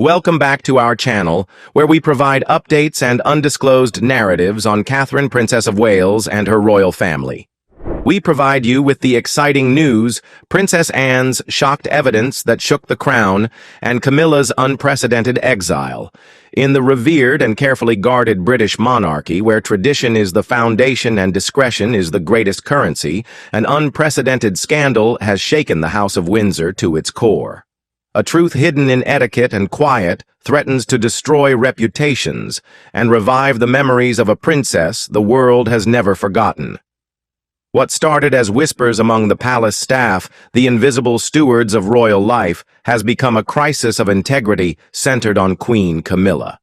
Welcome back to our channel, where we provide updates and undisclosed narratives on Catherine, Princess of Wales, and her royal family. We provide you with the exciting news, Princess Anne's shocked evidence that shook the crown, and Camilla's unprecedented exile. In the revered and carefully guarded British monarchy, where tradition is the foundation and discretion is the greatest currency, an unprecedented scandal has shaken the House of Windsor to its core. A truth hidden in etiquette and quiet threatens to destroy reputations and revive the memories of a princess the world has never forgotten. What started as whispers among the palace staff, the invisible stewards of royal life, has become a crisis of integrity centered on Queen Camilla.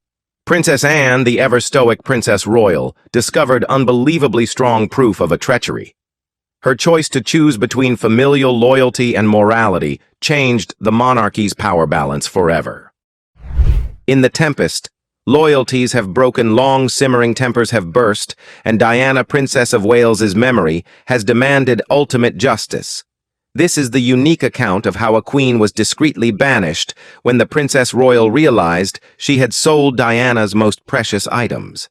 Princess Anne, the ever-stoic Princess Royal, discovered unbelievably strong proof of a treachery. Her choice to choose between familial loyalty and morality changed the monarchy's power balance forever. In the tempest, loyalties have broken, long-simmering tempers have burst, and Diana, Princess of Wales's memory has demanded ultimate justice. This is the unique account of how a queen was discreetly banished when the Princess Royal realized she had sold Diana's most precious items.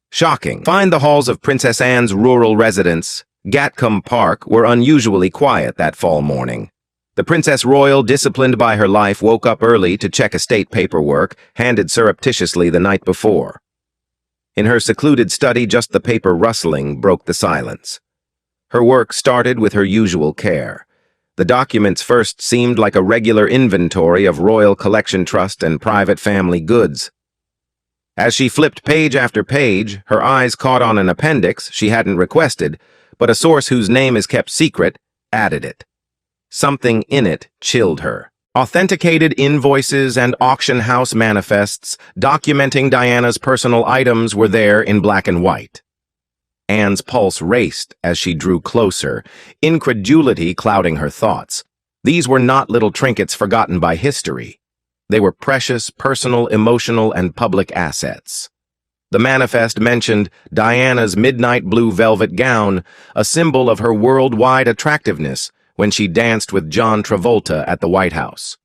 Shocking. Find the halls of Princess Anne's rural residence, Gatcombe Park, were unusually quiet that fall morning. The Princess Royal, disciplined by her life, woke up early to check estate paperwork, handed surreptitiously the night before. In her secluded study, just the paper rustling broke the silence. Her work started with her usual care. The documents first seemed like a regular inventory of Royal Collection Trust and private family goods. As she flipped page after page, her eyes caught on an appendix she hadn't requested, but a source whose name is kept secret added it. Something in it chilled her. Authenticated invoices and auction house manifests documenting Diana's personal items were there in black and white. Anne's pulse raced as she drew closer, incredulity clouding her thoughts. These were not little trinkets forgotten by history. They were precious, personal, emotional, and public assets. The manifest mentioned Diana's midnight blue velvet gown, a symbol of her worldwide attractiveness when she danced with John Travolta at the White House.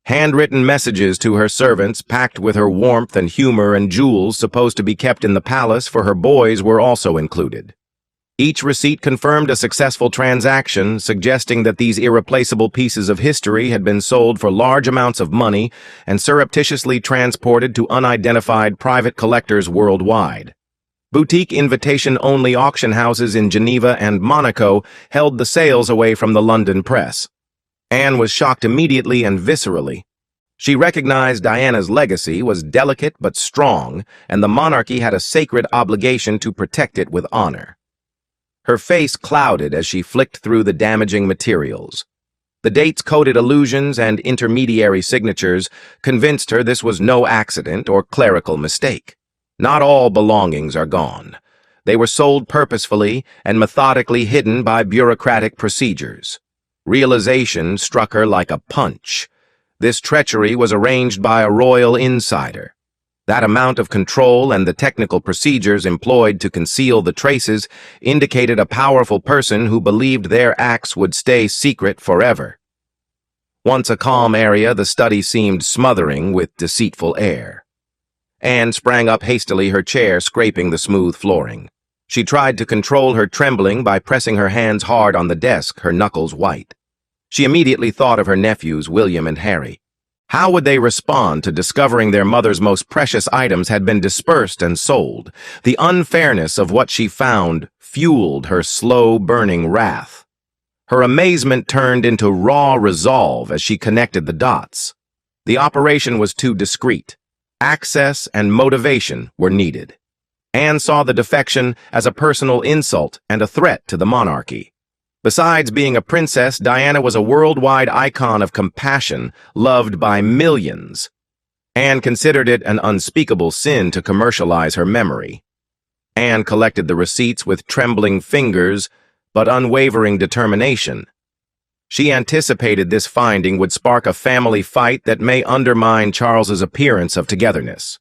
Handwritten messages to her servants, packed with her warmth and humor, and jewels supposed to be kept in the palace for her boys were also included. Each receipt confirmed a successful transaction, suggesting that these irreplaceable pieces of history had been sold for large amounts of money and surreptitiously transported to unidentified private collectors worldwide. Boutique invitation-only auction houses in Geneva and Monaco held the sales away from the London press. Anne was shocked immediately and viscerally. She recognized Diana's legacy was delicate but strong, and the monarchy had a sacred obligation to protect it with honor. Her face clouded as she flicked through the damaging materials. The dates-coded allusions and intermediary signatures convinced her this was no accident or clerical mistake. Not all belongings are gone. They were sold purposefully and methodically hidden by bureaucratic procedures. Realization struck her like a punch. This treachery was arranged by a royal insider. That amount of control and the technical procedures employed to conceal the traces indicated a powerful person who believed their acts would stay secret forever. Once a calm area, the study seemed smothering with deceitful air. Anne sprang up hastily, her chair scraping the smooth flooring. She tried to control her trembling by pressing her hands hard on the desk, her knuckles white. She immediately thought of her nephews, William and Harry. How would they respond to discovering their mother's most precious items had been dispersed and sold? The unfairness of what she found fueled her slow-burning wrath. Her amazement turned into raw resolve as she connected the dots. The operation was too discreet. Access and motivation were needed. Anne saw the defection as a personal insult and a threat to the monarchy. Besides being a princess, Diana was a worldwide icon of compassion, loved by millions. Anne considered it an unspeakable sin to commercialize her memory. Anne collected the receipts with trembling fingers, but unwavering determination. She anticipated this finding would spark a family fight that may undermine Charles's appearance of togetherness.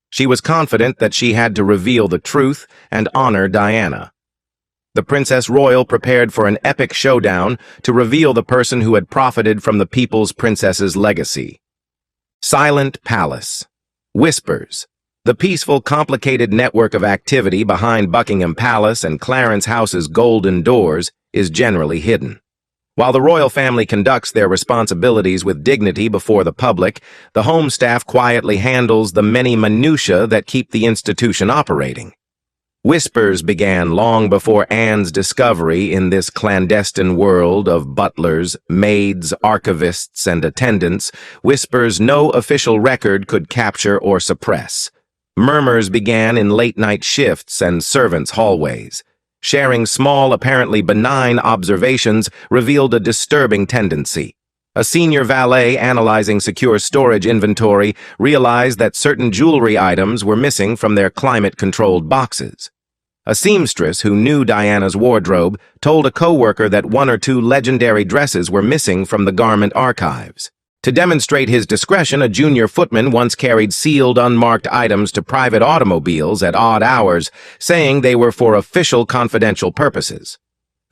She was confident that she had to reveal the truth and honor Diana. The Princess Royal prepared for an epic showdown to reveal the person who had profited from the people's princess's legacy. Silent Palace. Whispers. The peaceful, complicated network of activity behind Buckingham Palace and Clarence House's golden doors is generally hidden. While the royal family conducts their responsibilities with dignity before the public, the home staff quietly handles the many minutiae that keep the institution operating. Whispers began long before Anne's discovery in this clandestine world of butlers, maids, archivists, and attendants, whispers no official record could capture or suppress. Murmurs began in late-night shifts and servants' hallways. Sharing small, apparently benign observations revealed a disturbing tendency. A senior valet analyzing secure storage inventory realized that certain jewelry items were missing from their climate-controlled boxes. A seamstress who knew Diana's wardrobe told a coworker that one or two legendary dresses were missing from the garment archives. To demonstrate his discretion, a junior footman once carried sealed, unmarked items to private automobiles at odd hours, saying they were for official confidential purposes.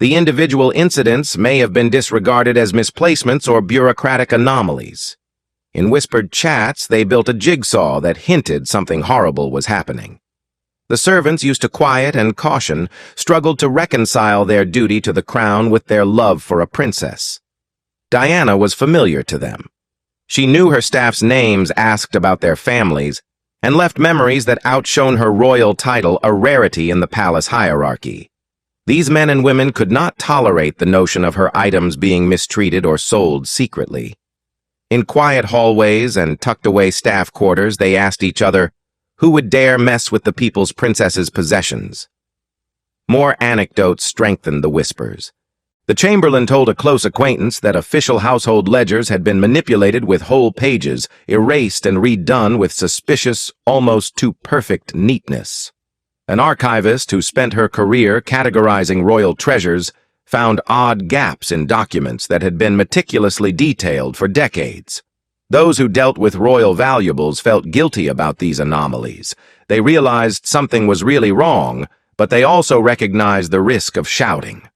The individual incidents may have been disregarded as misplacements or bureaucratic anomalies. In whispered chats, they built a jigsaw that hinted something horrible was happening. The servants, used to quiet and caution, struggled to reconcile their duty to the crown with their love for a princess. Diana was familiar to them. She knew her staff's names asked about their families, and left memories that outshone her royal title, a rarity in the palace hierarchy. These men and women could not tolerate the notion of her items being mistreated or sold secretly. In quiet hallways and tucked-away staff quarters, they asked each other, who would dare mess with the people's princess's possessions? More anecdotes strengthened the whispers. The chamberlain told a close acquaintance that official household ledgers had been manipulated with whole pages, erased and redone with suspicious, almost too perfect neatness. An archivist who spent her career categorizing royal treasures found odd gaps in documents that had been meticulously detailed for decades. Those who dealt with royal valuables felt guilty about these anomalies. They realized something was really wrong, but they also recognized the risk of shouting.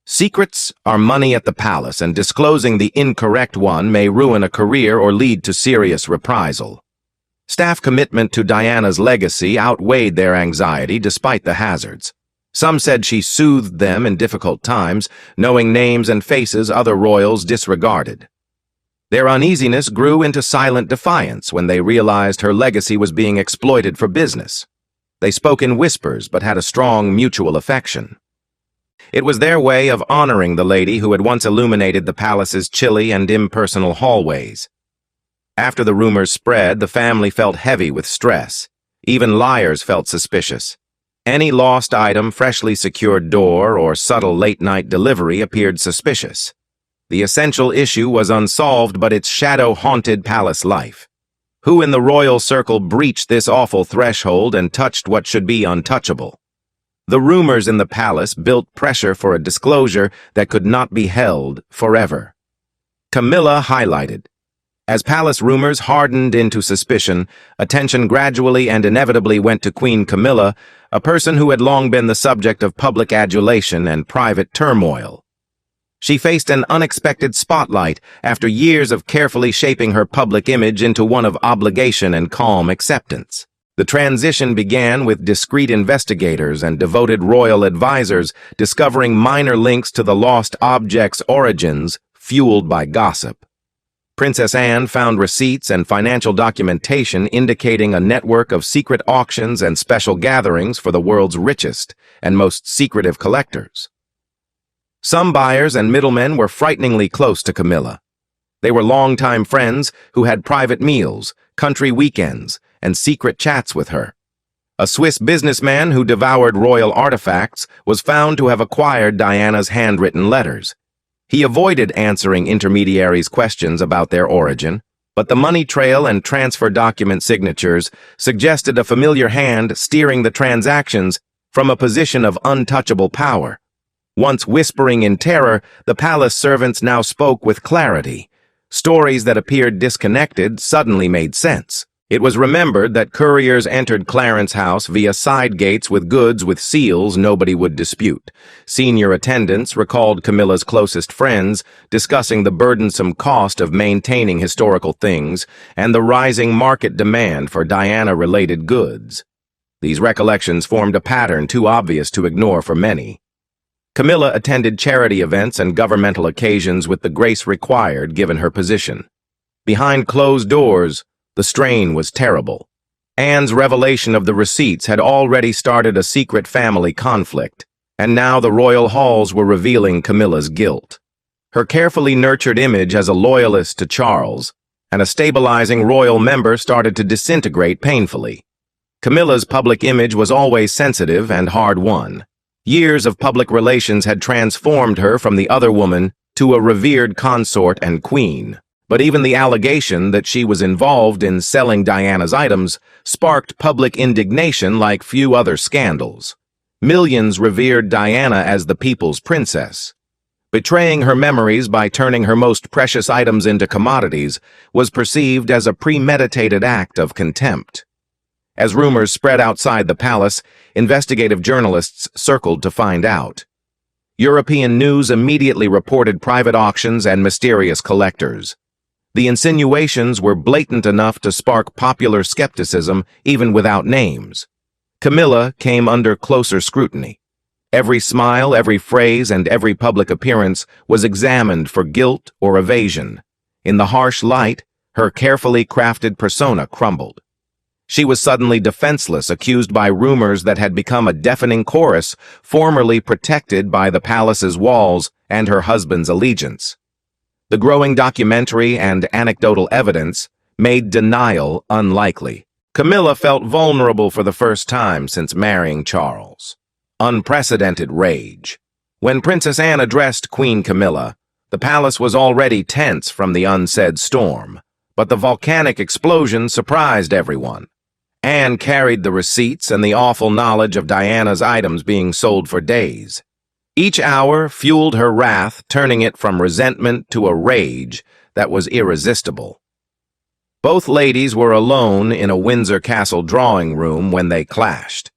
Secrets are money at the palace, and disclosing the incorrect one may ruin a career or lead to serious reprisal. Staff commitment to Diana's legacy outweighed their anxiety despite the hazards. Some said she soothed them in difficult times, knowing names and faces other royals disregarded. Their uneasiness grew into silent defiance when they realized her legacy was being exploited for business. They spoke in whispers but had a strong mutual affection. It was their way of honoring the lady who had once illuminated the palace's chilly and impersonal hallways. After the rumors spread, the family felt heavy with stress. Even liars felt suspicious. Any lost item, freshly secured door, or subtle late-night delivery appeared suspicious. The essential issue was unsolved, but its shadow haunted palace life. Who in the royal circle breached this awful threshold and touched what should be untouchable? The rumors in the palace built pressure for a disclosure that could not be held forever. Camilla highlighted. As palace rumors hardened into suspicion, attention gradually and inevitably went to Queen Camilla, a person who had long been the subject of public adulation and private turmoil. She faced an unexpected spotlight after years of carefully shaping her public image into one of obligation and calm acceptance. The transition began with discreet investigators and devoted royal advisors discovering minor links to the lost object's origins, fueled by gossip. Princess Anne found receipts and financial documentation indicating a network of secret auctions and special gatherings for the world's richest and most secretive collectors. Some buyers and middlemen were frighteningly close to Camilla. They were longtime friends who had private meals, country weekends, and secret chats with her. A Swiss businessman who devoured royal artifacts was found to have acquired Diana's handwritten letters. He avoided answering intermediaries' questions about their origin, but the money trail and transfer document signatures suggested a familiar hand steering the transactions from a position of untouchable power. Once whispering in terror, the palace servants now spoke with clarity. Stories that appeared disconnected suddenly made sense. It was remembered that couriers entered Clarence's house via side gates with goods with seals nobody would dispute. Senior attendants recalled Camilla's closest friends discussing the burdensome cost of maintaining historical things and the rising market demand for Diana-related goods. These recollections formed a pattern too obvious to ignore for many. Camilla attended charity events and governmental occasions with the grace required given her position. Behind closed doors, the strain was terrible. Anne's revelation of the receipts had already started a secret family conflict, and now the royal halls were revealing Camilla's guilt. Her carefully nurtured image as a loyalist to Charles and a stabilizing royal member started to disintegrate painfully. Camilla's public image was always sensitive and hard-won. Years of public relations had transformed her from the other woman to a revered consort and queen. But even the allegation that she was involved in selling Diana's items sparked public indignation like few other scandals. Millions revered Diana as the people's princess. Betraying her memories by turning her most precious items into commodities was perceived as a premeditated act of contempt. As rumors spread outside the palace, investigative journalists circled to find out. European news immediately reported private auctions and mysterious collectors. The insinuations were blatant enough to spark popular skepticism even without names. Camilla came under closer scrutiny. Every smile, every phrase, and every public appearance was examined for guilt or evasion. In the harsh light, her carefully crafted persona crumbled. She was suddenly defenseless, accused by rumors that had become a deafening chorus, formerly protected by the palace's walls and her husband's allegiance. The growing documentary and anecdotal evidence made denial unlikely. Camilla felt vulnerable for the first time since marrying Charles. Unprecedented rage. When Princess Anne addressed Queen Camilla, the palace was already tense from the unsaid storm, but the volcanic explosion surprised everyone. Anne carried the receipts and the awful knowledge of Diana's items being sold for days. Each hour fueled her wrath, turning it from resentment to a rage that was irresistible. Both ladies were alone in a Windsor Castle drawing room when they clashed.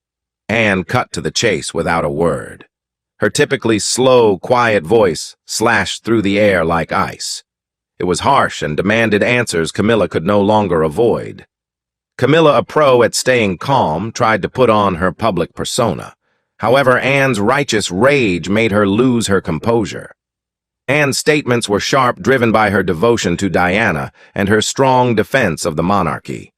Anne cut to the chase without a word. Her typically slow, quiet voice slashed through the air like ice. It was harsh and demanded answers Camilla could no longer avoid. Camilla, a pro at staying calm, tried to put on her public persona. However, Anne's righteous rage made her lose her composure. Anne's statements were sharp, driven by her devotion to Diana and her strong defense of the monarchy.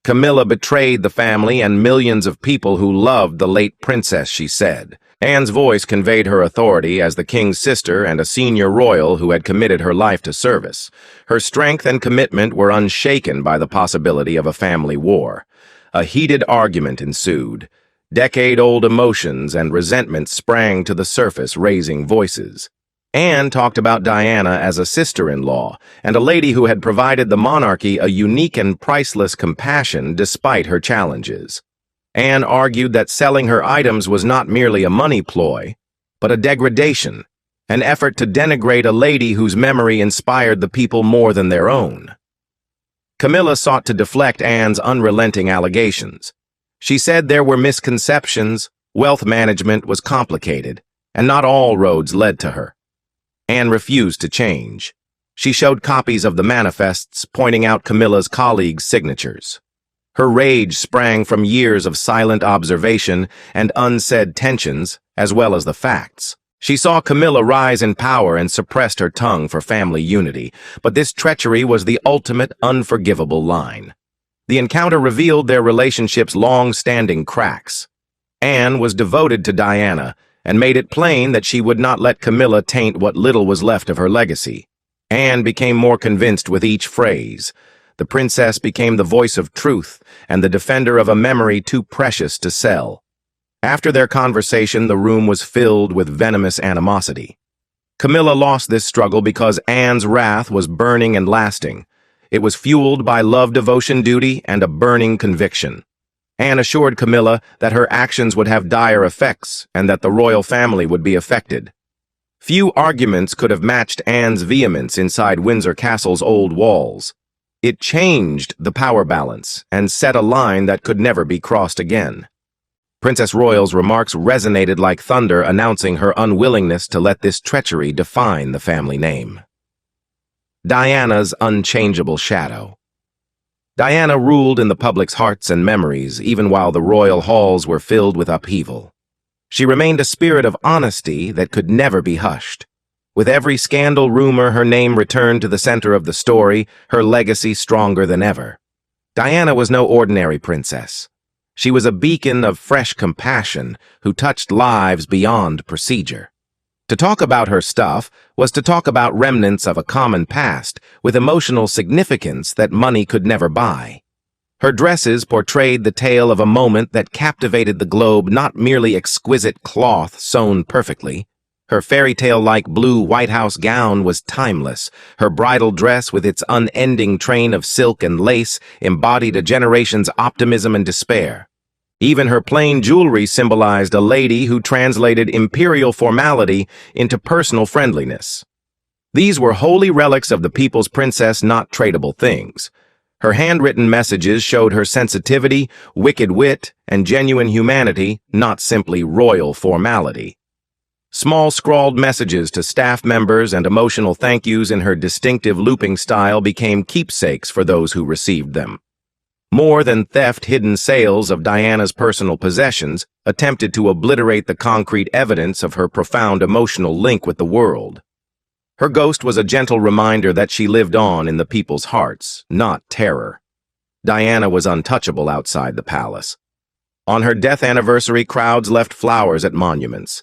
Camilla betrayed the family and millions of people who loved the late princess, she said. Anne's voice conveyed her authority as the king's sister and a senior royal who had committed her life to service. Her strength and commitment were unshaken by the possibility of a family war. A heated argument ensued. Decade-old emotions and resentment sprang to the surface, raising voices. Anne talked about Diana as a sister-in-law and a lady who had provided the monarchy a unique and priceless compassion despite her challenges. Anne argued that selling her items was not merely a money ploy, but a degradation, an effort to denigrate a lady whose memory inspired the people more than their own. Camilla sought to deflect Anne's unrelenting allegations. She said there were misconceptions, wealth management was complicated, and not all roads led to her. Anne refused to change. She showed copies of the manifests, pointing out Camilla's colleagues' signatures. Her rage sprang from years of silent observation and unsaid tensions, as well as the facts. She saw Camilla rise in power and suppressed her tongue for family unity, but this treachery was the ultimate unforgivable line. The encounter revealed their relationship's long-standing cracks. Anne was devoted to Diana and made it plain that she would not let Camilla taint what little was left of her legacy. Anne became more convinced with each phrase. The princess became the voice of truth and the defender of a memory too precious to sell. After their conversation, the room was filled with venomous animosity. Camilla lost this struggle because Anne's wrath was burning and lasting. It was fueled by love, devotion, duty, and a burning conviction. Anne assured Camilla that her actions would have dire effects and that the royal family would be affected. Few arguments could have matched Anne's vehemence inside Windsor Castle's old walls. It changed the power balance and set a line that could never be crossed again. Princess Royal's remarks resonated like thunder, announcing her unwillingness to let this treachery define the family name. Diana's unchangeable shadow. Diana ruled in the public's hearts and memories, even while the royal halls were filled with upheaval. She remained a spirit of honesty that could never be hushed. With every scandal rumor, her name returned to the center of the story, her legacy stronger than ever. Diana was no ordinary princess. She was a beacon of fresh compassion who touched lives beyond procedure. To talk about her stuff was to talk about remnants of a common past with emotional significance that money could never buy. Her dresses portrayed the tale of a moment that captivated the globe, not merely exquisite cloth sewn perfectly. Her fairy tale-like blue White House gown was timeless. Her bridal dress, with its unending train of silk and lace, embodied a generation's optimism and despair. Even her plain jewelry symbolized a lady who translated imperial formality into personal friendliness. These were holy relics of the people's princess, not tradable things. Her handwritten messages showed her sensitivity, wicked wit, and genuine humanity, not simply royal formality. Small scrawled messages to staff members and emotional thank yous in her distinctive looping style became keepsakes for those who received them. More than theft, hidden sales of Diana's personal possessions attempted to obliterate the concrete evidence of her profound emotional link with the world. Her ghost was a gentle reminder that she lived on in the people's hearts, not terror. Diana was untouchable outside the palace. On her death anniversary, crowds left flowers at monuments.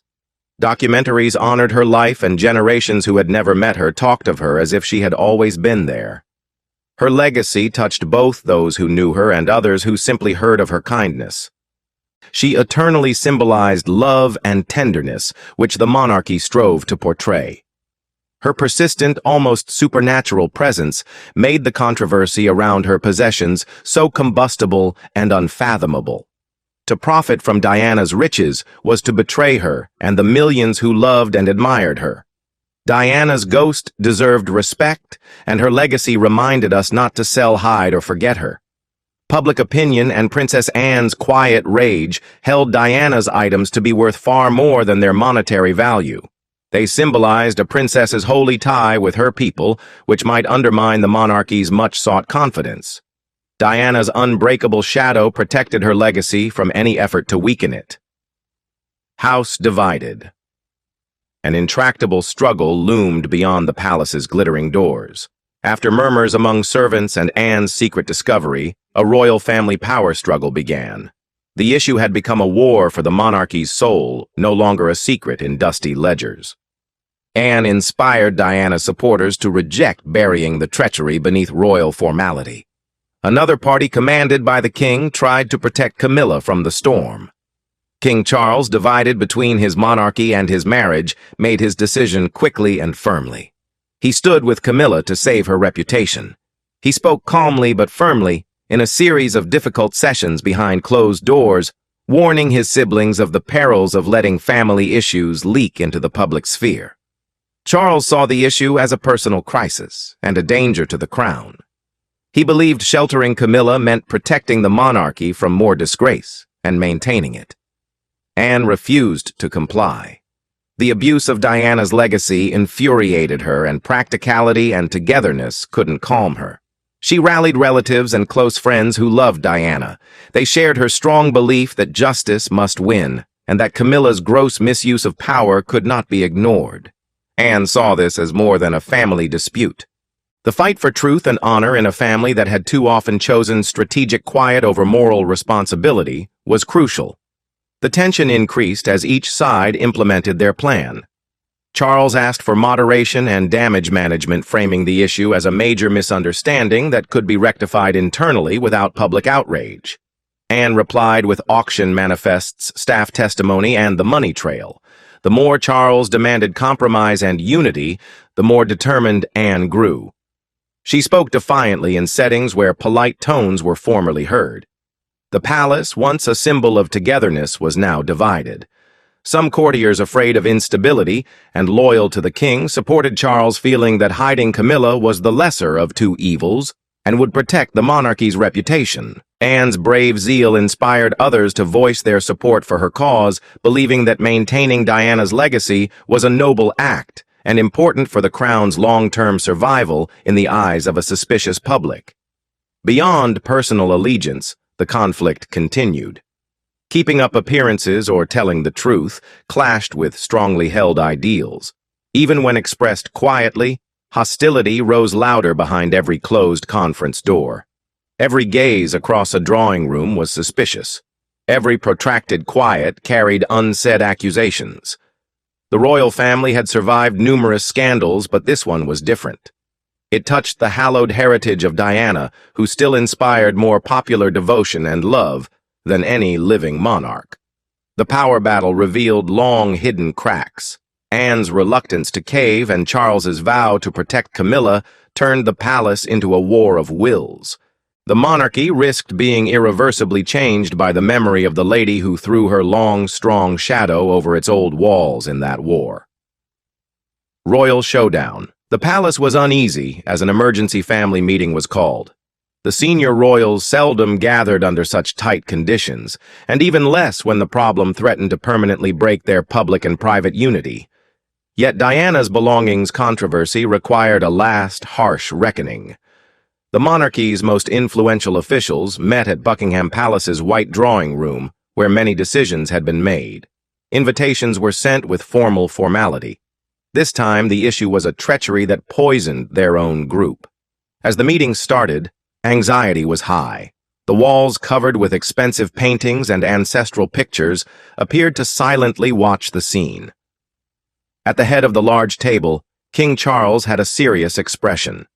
Documentaries honored her life, and generations who had never met her talked of her as if she had always been there. Her legacy touched both those who knew her and others who simply heard of her kindness. She eternally symbolized love and tenderness, which the monarchy strove to portray. Her persistent, almost supernatural presence made the controversy around her possessions so combustible and unfathomable. To profit from Diana's riches was to betray her and the millions who loved and admired her. Diana's ghost deserved respect, and her legacy reminded us not to sell, hide, or forget her. Public opinion and Princess Anne's quiet rage held Diana's items to be worth far more than their monetary value. They symbolized a princess's holy tie with her people, which might undermine the monarchy's much-sought confidence. Diana's unbreakable shadow protected her legacy from any effort to weaken it. House divided. An intractable struggle loomed beyond the palace's glittering doors. After murmurs among servants and Anne's secret discovery, a royal family power struggle began. The issue had become a war for the monarchy's soul, no longer a secret in dusty ledgers. Anne inspired Diana's supporters to reject burying the treachery beneath royal formality. Another party, commanded by the king, tried to protect Camilla from the storm. King Charles, divided between his monarchy and his marriage, made his decision quickly and firmly. He stood with Camilla to save her reputation. He spoke calmly but firmly in a series of difficult sessions behind closed doors, warning his siblings of the perils of letting family issues leak into the public sphere. Charles saw the issue as a personal crisis and a danger to the crown. He believed sheltering Camilla meant protecting the monarchy from more disgrace and maintaining it. Anne refused to comply. The abuse of Diana's legacy infuriated her, and practicality and togetherness couldn't calm her. She rallied relatives and close friends who loved Diana. They shared her strong belief that justice must win, and that Camilla's gross misuse of power could not be ignored. Anne saw this as more than a family dispute. The fight for truth and honor in a family that had too often chosen strategic quiet over moral responsibility was crucial. The tension increased as each side implemented their plan. Charles asked for moderation and damage management, framing the issue as a major misunderstanding that could be rectified internally without public outrage. Anne replied with auction manifests, staff testimony, and the money trail. The more Charles demanded compromise and unity, the more determined Anne grew. She spoke defiantly in settings where polite tones were formerly heard. The palace, once a symbol of togetherness, was now divided. Some courtiers, afraid of instability and loyal to the king, supported Charles, feeling that hiding Camilla was the lesser of two evils, and would protect the monarchy's reputation. Anne's brave zeal inspired others to voice their support for her cause, believing that maintaining Diana's legacy was a noble act and important for the crown's long-term survival in the eyes of a suspicious public. Beyond personal allegiance, the conflict continued. Keeping up appearances or telling the truth clashed with strongly held ideals. Even when expressed quietly, hostility rose louder behind every closed conference door. Every gaze across a drawing room was suspicious. Every protracted quiet carried unsaid accusations. The royal family had survived numerous scandals, but this one was different. It touched the hallowed heritage of Diana, who still inspired more popular devotion and love than any living monarch. The power battle revealed long-hidden cracks. Anne's reluctance to cave and Charles's vow to protect Camilla turned the palace into a war of wills. The monarchy risked being irreversibly changed by the memory of the lady who threw her long, strong shadow over its old walls in that war. Royal Showdown. The palace was uneasy as an emergency family meeting was called. The senior royals seldom gathered under such tight conditions, and even less when the problem threatened to permanently break their public and private unity. Yet Diana's belongings controversy required a last, harsh reckoning. The monarchy's most influential officials met at Buckingham Palace's White Drawing Room, where many decisions had been made. Invitations were sent with formal formality. This time, the issue was a treachery that poisoned their own group. As the meeting started, anxiety was high. The walls, covered with expensive paintings and ancestral pictures, appeared to silently watch the scene. At the head of the large table, King Charles had a serious expression.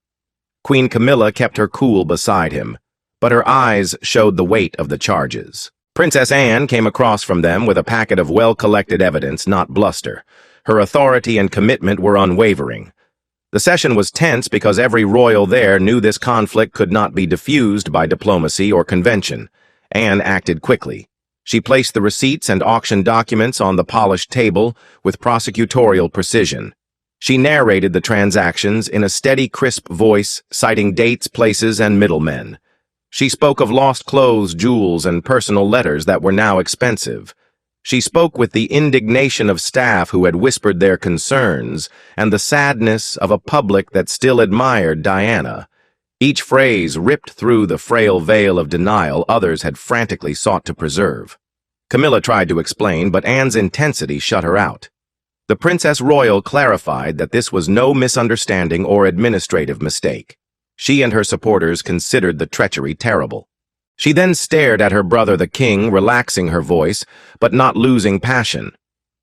Queen Camilla kept her cool beside him, but her eyes showed the weight of the charges. Princess Anne came across from them with a packet of well-collected evidence, not bluster. Her authority and commitment were unwavering. The session was tense because every royal there knew this conflict could not be diffused by diplomacy or convention. Anne acted quickly. She placed the receipts and auction documents on the polished table with prosecutorial precision. She narrated the transactions in a steady, crisp voice, citing dates, places, and middlemen. She spoke of lost clothes, jewels, and personal letters that were now expensive. She spoke with the indignation of staff who had whispered their concerns and the sadness of a public that still admired Diana. Each phrase ripped through the frail veil of denial others had frantically sought to preserve. Camilla tried to explain, but Anne's intensity shut her out. The Princess Royal clarified that this was no misunderstanding or administrative mistake. She and her supporters considered the treachery terrible. She then stared at her brother the king, relaxing her voice, but not losing passion.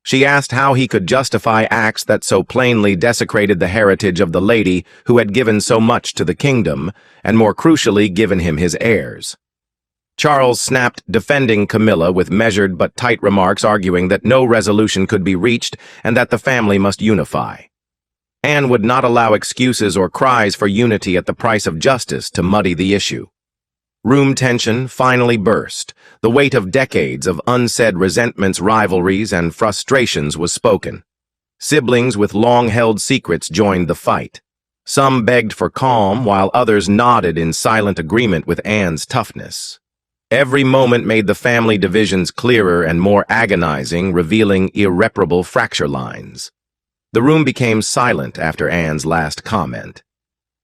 She asked how he could justify acts that so plainly desecrated the heritage of the lady who had given so much to the kingdom, and more crucially given him his heirs. Charles snapped, defending Camilla with measured but tight remarks, arguing that no resolution could be reached and that the family must unify. Anne would not allow excuses or cries for unity at the price of justice to muddy the issue. Room tension finally burst. The weight of decades of unsaid resentments, rivalries, and frustrations was spoken. Siblings with long-held secrets joined the fight. Some begged for calm, while others nodded in silent agreement with Anne's toughness. Every moment made the family divisions clearer and more agonizing, revealing irreparable fracture lines. The room became silent after Anne's last comment.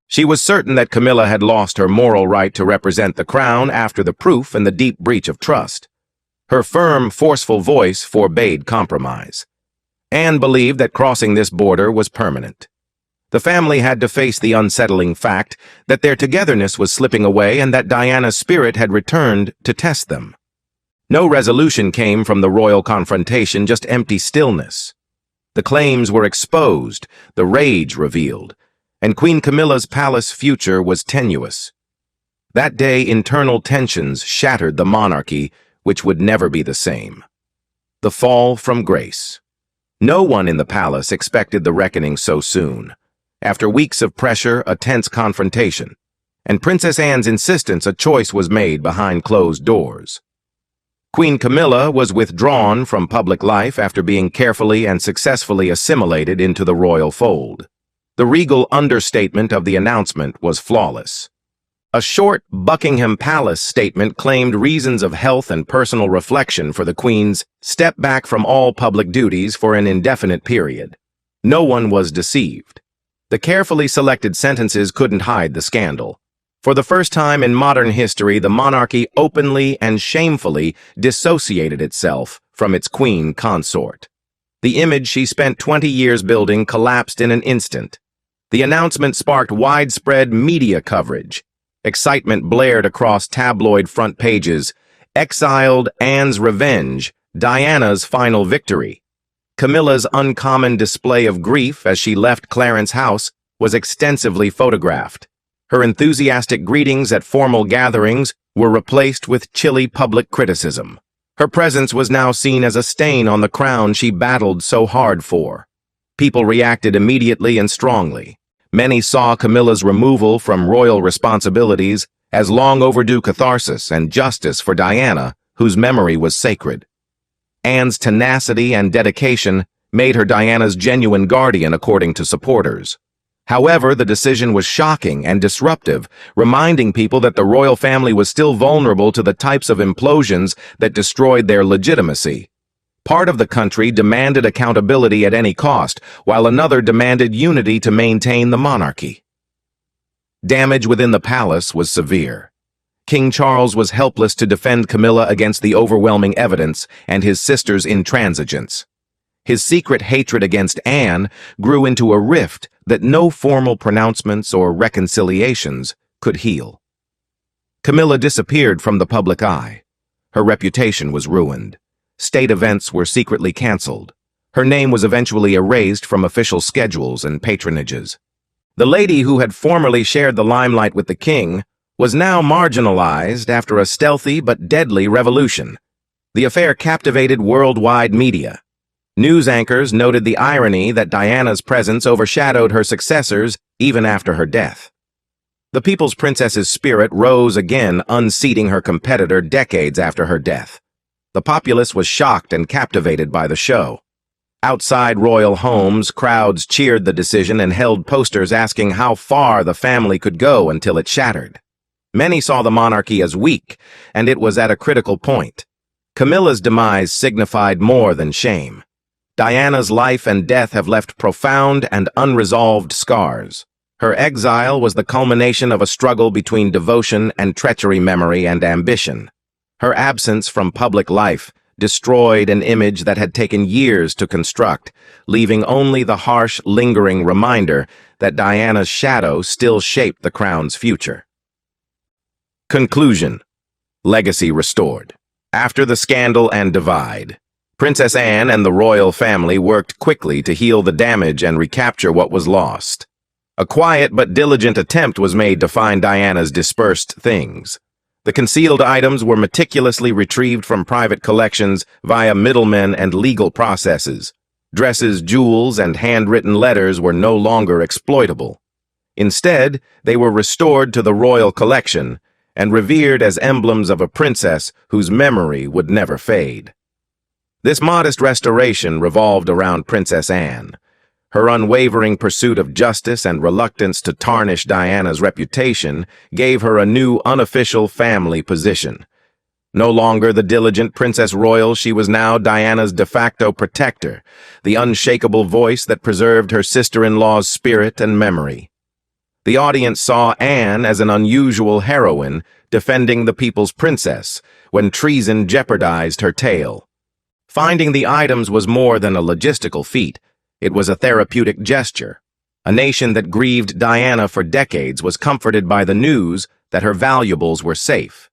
She was certain that Camilla had lost her moral right to represent the crown after the proof and the deep breach of trust. Her firm, forceful voice forbade compromise. Anne believed that crossing this border was permanent. The family had to face the unsettling fact that their togetherness was slipping away and that Diana's spirit had returned to test them. No resolution came from the royal confrontation, just empty stillness. The claims were exposed, the rage revealed, and Queen Camilla's palace future was tenuous. That day, internal tensions shattered the monarchy, which would never be the same. The fall from grace. No one in the palace expected the reckoning so soon. After weeks of pressure, a tense confrontation, and Princess Anne's insistence, a choice was made behind closed doors. Queen Camilla was withdrawn from public life after being carefully and successfully assimilated into the royal fold. The regal understatement of the announcement was flawless. A short Buckingham Palace statement claimed reasons of health and personal reflection for the Queen's step back from all public duties for an indefinite period. No one was deceived. The carefully selected sentences couldn't hide the scandal. For the first time in modern history, the monarchy openly and shamefully dissociated itself from its queen consort. The image she spent 20 years building collapsed in an instant. The announcement sparked widespread media coverage. Excitement blared across tabloid front pages. Exiled, Anne's revenge, Diana's final victory. Camilla's uncommon display of grief as she left Clarence House was extensively photographed. Her enthusiastic greetings at formal gatherings were replaced with chilly public criticism. Her presence was now seen as a stain on the crown she battled so hard for. People reacted immediately and strongly. Many saw Camilla's removal from royal responsibilities as long overdue catharsis and justice for Diana, whose memory was sacred. Anne's tenacity and dedication made her Diana's genuine guardian, according to supporters. However, the decision was shocking and disruptive, reminding people that the royal family was still vulnerable to the types of implosions that destroyed their legitimacy. Part of the country demanded accountability at any cost, while another demanded unity to maintain the monarchy. Damage within the palace was severe. King Charles was helpless to defend Camilla against the overwhelming evidence and his sister's intransigence. His secret hatred against Anne grew into a rift that no formal pronouncements or reconciliations could heal. Camilla disappeared from the public eye. Her reputation was ruined. State events were secretly cancelled. Her name was eventually erased from official schedules and patronages. The lady who had formerly shared the limelight with the king was now marginalized after a stealthy but deadly revolution. The affair captivated worldwide media. News anchors noted the irony that Diana's presence overshadowed her successors even after her death. The People's Princess's spirit rose again, unseating her competitor decades after her death. The populace was shocked and captivated by the show. Outside royal homes, crowds cheered the decision and held posters asking how far the family could go until it shattered. Many saw the monarchy as weak, and it was at a critical point. Camilla's demise signified more than shame. Diana's life and death have left profound and unresolved scars. Her exile was the culmination of a struggle between devotion and treachery, memory and ambition. Her absence from public life destroyed an image that had taken years to construct, leaving only the harsh, lingering reminder that Diana's shadow still shaped the crown's future. Conclusion. Legacy restored. After the scandal and divide, Princess Anne and the royal family worked quickly to heal the damage and recapture what was lost. A quiet but diligent attempt was made to find Diana's dispersed things. The concealed items were meticulously retrieved from private collections via middlemen and legal processes. Dresses, jewels, and handwritten letters were no longer exploitable. Instead, they were restored to the royal collection and revered as emblems of a princess whose memory would never fade. This modest restoration revolved around Princess Anne. Her unwavering pursuit of justice and reluctance to tarnish Diana's reputation gave her a new unofficial family position. No longer the diligent Princess Royal, she was now Diana's de facto protector, the unshakable voice that preserved her sister-in-law's spirit and memory. The audience saw Anne as an unusual heroine defending the people's princess when treason jeopardized her tale. Finding the items was more than a logistical feat. It was a therapeutic gesture. A nation that grieved Diana for decades was comforted by the news that her valuables were safe.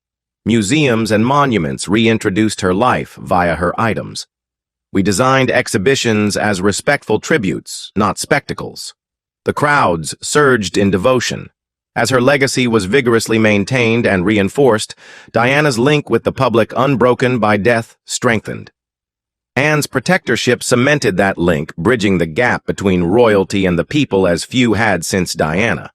Museums and monuments reintroduced her life via her items. We designed exhibitions as respectful tributes, not spectacles. The crowds surged in devotion. As her legacy was vigorously maintained and reinforced, Diana's link with the public, unbroken by death, strengthened. Anne's protectorship cemented that link, bridging the gap between royalty and the people as few had since Diana.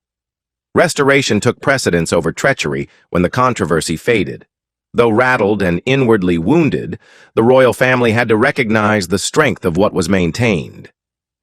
Restoration took precedence over treachery when the controversy faded. Though rattled and inwardly wounded, the royal family had to recognize the strength of what was maintained.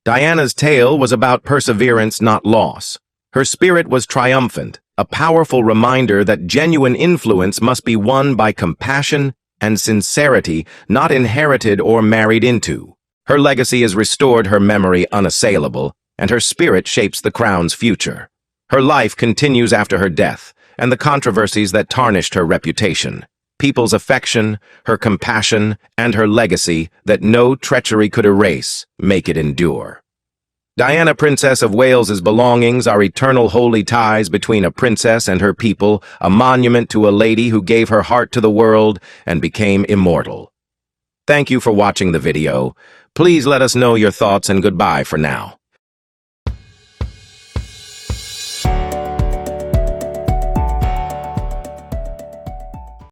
Diana's tale was about perseverance, not loss. Her spirit was triumphant, a powerful reminder that genuine influence must be won by compassion and sincerity, not inherited or married into. Her legacy has restored her memory unassailable, and her spirit shapes the crown's future. Her life continues after her death, and the controversies that tarnished her reputation. People's affection, her compassion, and her legacy that no treachery could erase make it endure. Diana, Princess of Wales's belongings are eternal holy ties between a princess and her people, a monument to a lady who gave her heart to the world and became immortal. Thank you for watching the video. Please let us know your thoughts and goodbye for now.